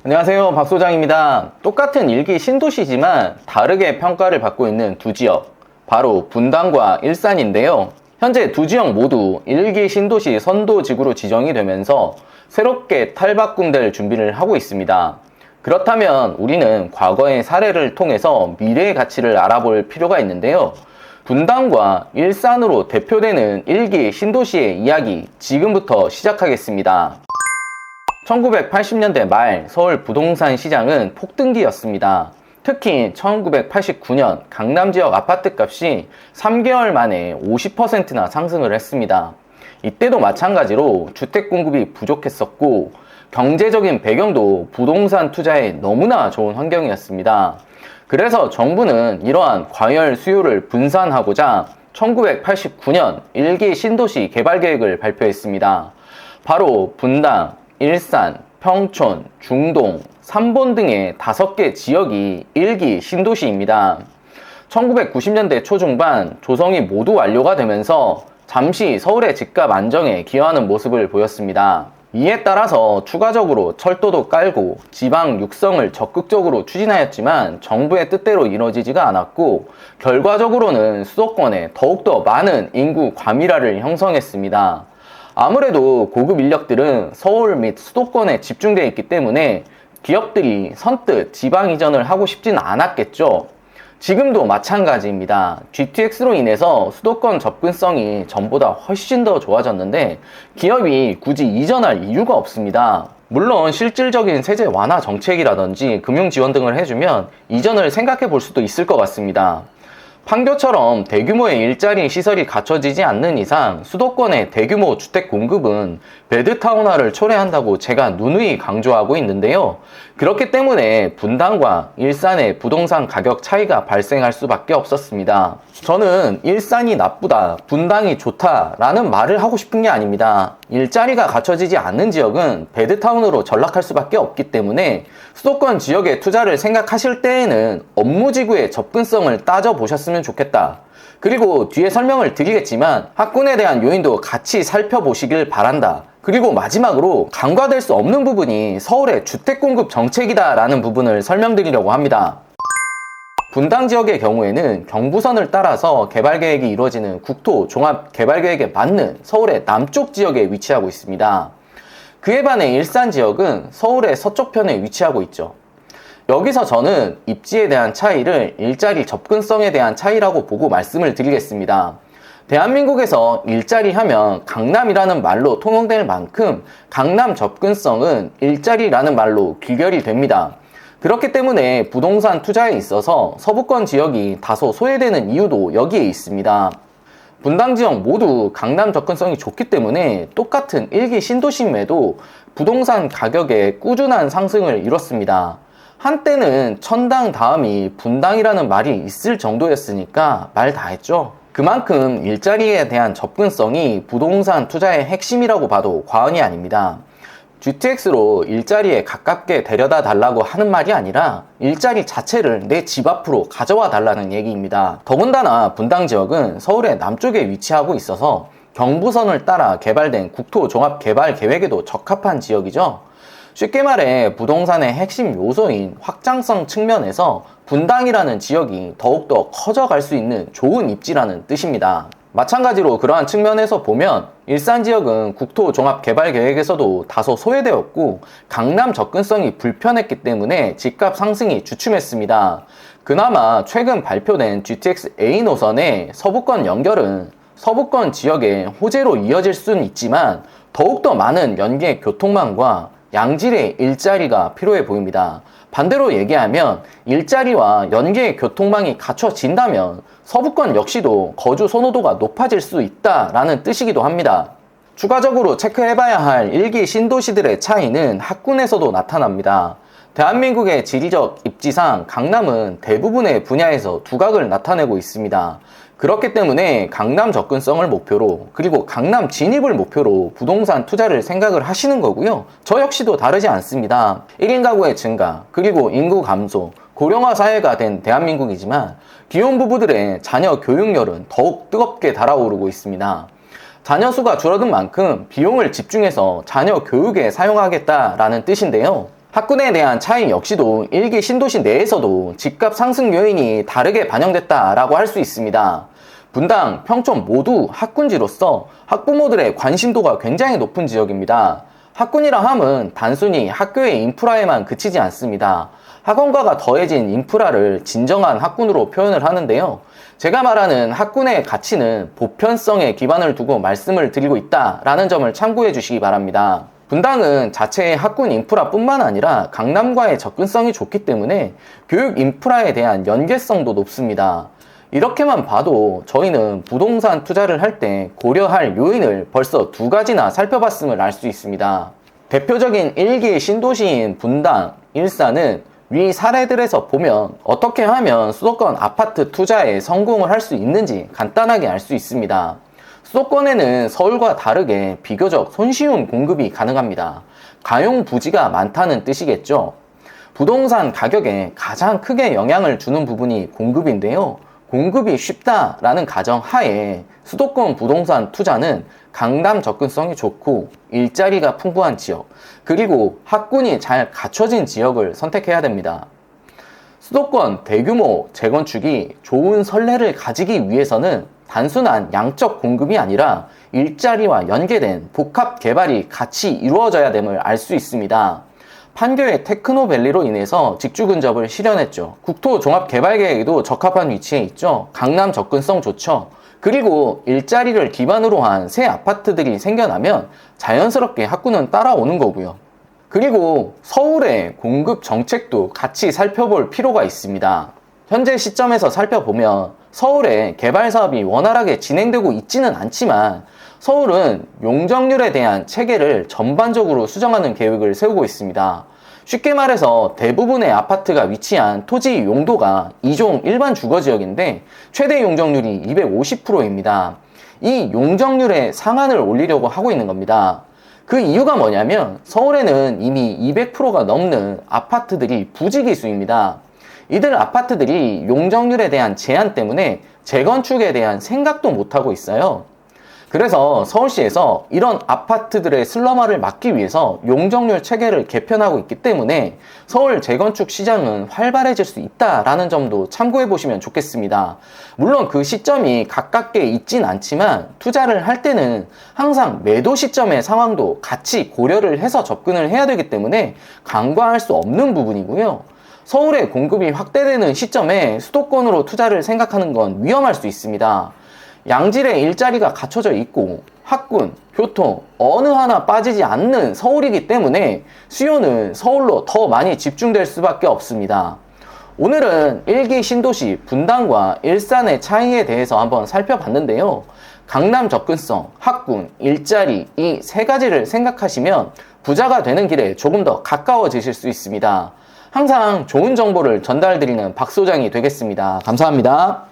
안녕하세요, 박 소장입니다. 똑같은 일기 신도시지만 다르게 평가를 받고 있는 두 지역, 바로 분당과 일산인데요. 현재 두 지역 모두 일기 신도시 선도지구로 지정이 되면서 새롭게 탈바꿈될 준비를 하고 있습니다. 그렇다면 우리는 과거의 사례를 통해서 미래의 가치를 알아볼 필요가 있는데요. 분당과 일산으로 대표되는 일기 신도시의 이야기 지금부터 시작하겠습니다. 1980년대 말 서울 부동산 시장은 폭등기였습니다. 특히 1989년 강남 지역 아파트 값이 3개월 만에 50%나 상승을 했습니다. 이때도 마찬가지로 주택 공급이 부족했었고 경제적인 배경도 부동산 투자에 너무나 좋은 환경이었습니다. 그래서 정부는 이러한 과열 수요를 분산하고자 1989년 일기 신도시 개발 계획을 발표했습니다. 바로 분당, 일산, 평촌, 중동, 삼본 등의 5개 지역이 일기 신도시입니다. 1990년대 초중반 조성이 모두 완료가 되면서 잠시 서울의 집값 안정에 기여하는 모습을 보였습니다. 이에 따라서 추가적으로 철도도 깔고 지방 육성을 적극적으로 추진하였지만 정부의 뜻대로 이뤄지지가 않았고 결과적으로는 수도권에 더욱더 많은 인구 과밀화를 형성했습니다. 아무래도 고급 인력들은 서울 및 수도권에 집중되어 있기 때문에 기업들이 선뜻 지방 이전을 하고 싶진 않았겠죠. 지금도 마찬가지입니다. GTX로 인해서 수도권 접근성이 전보다 훨씬 더 좋아졌는데 기업이 굳이 이전할 이유가 없습니다. 물론 실질적인 세제 완화 정책이라든지 금융 지원 등을 해주면 이전을 생각해 볼 수도 있을 것 같습니다. 판교처럼 대규모의 일자리 시설이 갖춰지지 않는 이상 수도권의 대규모 주택 공급은 베드타운화를 초래한다고 제가 누누이 강조하고 있는데요. 그렇기 때문에 분당과 일산의 부동산 가격 차이가 발생할 수밖에 없었습니다. 저는 일산이 나쁘다, 분당이 좋다라는 말을 하고 싶은 게 아닙니다. 일자리가 갖춰지지 않는 지역은 베드타운으로 전락할 수밖에 없기 때문에 수도권 지역에 투자를 생각하실 때에는 업무지구의 접근성을 따져보셨으면 좋겠다. 그리고 뒤에 설명을 드리겠지만 학군에 대한 요인도 같이 살펴보시길 바란다. 그리고 마지막으로 간과될 수 없는 부분이 서울의 주택공급 정책이다 라는 부분을 설명드리려고 합니다. 분당 지역의 경우에는 경부선을 따라서 개발계획이 이루어지는 국토 종합개발계획에 맞는 서울의 남쪽 지역에 위치하고 있습니다. 그에 반해 일산 지역은 서울의 서쪽편에 위치하고 있죠. 여기서 저는 입지에 대한 차이를 일자리 접근성에 대한 차이라고 보고 말씀을 드리겠습니다. 대한민국에서 일자리 하면 강남이라는 말로 통용될 만큼 강남 접근성은 일자리라는 말로 귀결이 됩니다. 그렇기 때문에 부동산 투자에 있어서 서부권 지역이 다소 소외되는 이유도 여기에 있습니다. 분당 지역 모두 강남 접근성이 좋기 때문에 똑같은 일기 신도심에도 부동산 가격에 꾸준한 상승을 이뤘습니다. 한때는 천당 다음이 분당이라는 말이 있을 정도였으니까 말 다 했죠. 그만큼 일자리에 대한 접근성이 부동산 투자의 핵심이라고 봐도 과언이 아닙니다. GTX로 일자리에 가깝게 데려다 달라고 하는 말이 아니라 일자리 자체를 내 집 앞으로 가져와 달라는 얘기입니다. 더군다나 분당 지역은 서울의 남쪽에 위치하고 있어서 경부선을 따라 개발된 국토종합개발계획에도 적합한 지역이죠. 쉽게 말해 부동산의 핵심 요소인 확장성 측면에서 분당이라는 지역이 더욱더 커져갈 수 있는 좋은 입지라는 뜻입니다. 마찬가지로 그러한 측면에서 보면 일산 지역은 국토종합개발계획에서도 다소 소외되었고 강남 접근성이 불편했기 때문에 집값 상승이 주춤했습니다. 그나마 최근 발표된 GTX A 노선의 서부권 연결은 서부권 지역의 호재로 이어질 수는 있지만 더욱더 많은 연계 교통망과 양질의 일자리가 필요해 보입니다. 반대로 얘기하면 일자리와 연계 교통망이 갖춰진다면 서부권 역시도 거주 선호도가 높아질 수 있다라는 뜻이기도 합니다. 추가적으로 체크해봐야 할 일기 신도시들의 차이는 학군에서도 나타납니다. 대한민국의 지리적 입지상 강남은 대부분의 분야에서 두각을 나타내고 있습니다. 그렇기 때문에 강남 접근성을 목표로 그리고 강남 진입을 목표로 부동산 투자를 생각을 하시는 거고요. 저 역시도 다르지 않습니다. 1인 가구의 증가 그리고 인구 감소 고령화 사회가 된 대한민국이지만 기혼 부부들의 자녀 교육열은 더욱 뜨겁게 달아오르고 있습니다. 자녀 수가 줄어든 만큼 비용을 집중해서 자녀 교육에 사용하겠다라는 뜻인데요. 학군에 대한 차이 역시도 일기 신도시 내에서도 집값 상승 요인이 다르게 반영됐다라고 할 수 있습니다. 분당, 평촌 모두 학군지로서 학부모들의 관심도가 굉장히 높은 지역입니다. 학군이라 함은 단순히 학교의 인프라에만 그치지 않습니다. 학원가가 더해진 인프라를 진정한 학군으로 표현을 하는데요. 제가 말하는 학군의 가치는 보편성에 기반을 두고 말씀을 드리고 있다라는 점을 참고해 주시기 바랍니다. 분당은 자체의 학군 인프라뿐만 아니라 강남과의 접근성이 좋기 때문에 교육 인프라에 대한 연계성도 높습니다. 이렇게만 봐도 저희는 부동산 투자를 할 때 고려할 요인을 벌써 2가지나 살펴봤음을 알 수 있습니다. 대표적인 1기 신도시인 분당, 일산은 위 사례들에서 보면 어떻게 하면 수도권 아파트 투자에 성공을 할 수 있는지 간단하게 알 수 있습니다. 수도권에는 서울과 다르게 비교적 손쉬운 공급이 가능합니다. 가용 부지가 많다는 뜻이겠죠. 부동산 가격에 가장 크게 영향을 주는 부분이 공급인데요. 공급이 쉽다라는 가정 하에 수도권 부동산 투자는 강남 접근성이 좋고 일자리가 풍부한 지역, 그리고 학군이 잘 갖춰진 지역을 선택해야 됩니다. 수도권 대규모 재건축이 좋은 선례를 가지기 위해서는 단순한 양적 공급이 아니라 일자리와 연계된 복합 개발이 같이 이루어져야 됨을 알 수 있습니다. 판교의 테크노밸리로 인해서 직주 근접을 실현했죠. 국토종합개발계획에도 적합한 위치에 있죠. 강남 접근성 좋죠. 그리고 일자리를 기반으로 한 새 아파트들이 생겨나면 자연스럽게 학군은 따라오는 거고요. 그리고 서울의 공급 정책도 같이 살펴볼 필요가 있습니다. 현재 시점에서 살펴보면 서울의 개발 사업이 원활하게 진행되고 있지는 않지만 서울은 용적률에 대한 체계를 전반적으로 수정하는 계획을 세우고 있습니다. 쉽게 말해서 대부분의 아파트가 위치한 토지 용도가 2종 일반 주거지역인데 최대 용적률이 250%입니다. 이 용적률의 상한을 올리려고 하고 있는 겁니다. 그 이유가 뭐냐면 서울에는 이미 200%가 넘는 아파트들이 부지기수입니다. 이들 아파트들이 용적률에 대한 제한 때문에 재건축에 대한 생각도 못하고 있어요. 그래서 서울시에서 이런 아파트들의 슬럼화를 막기 위해서 용적률 체계를 개편하고 있기 때문에 서울 재건축 시장은 활발해질 수 있다라는 점도 참고해 보시면 좋겠습니다. 물론 그 시점이 가깝게 있진 않지만 투자를 할 때는 항상 매도 시점의 상황도 같이 고려를 해서 접근을 해야 되기 때문에 간과할 수 없는 부분이고요. 서울의 공급이 확대되는 시점에 수도권으로 투자를 생각하는 건 위험할 수 있습니다. 양질의 일자리가 갖춰져 있고 학군, 교통 어느 하나 빠지지 않는 서울이기 때문에 수요는 서울로 더 많이 집중될 수밖에 없습니다. 오늘은 1기 신도시 분당과 일산의 차이에 대해서 한번 살펴봤는데요. 강남 접근성, 학군, 일자리 이 3가지를 생각하시면 부자가 되는 길에 조금 더 가까워지실 수 있습니다. 항상 좋은 정보를 전달드리는 박 소장이 되겠습니다. 감사합니다.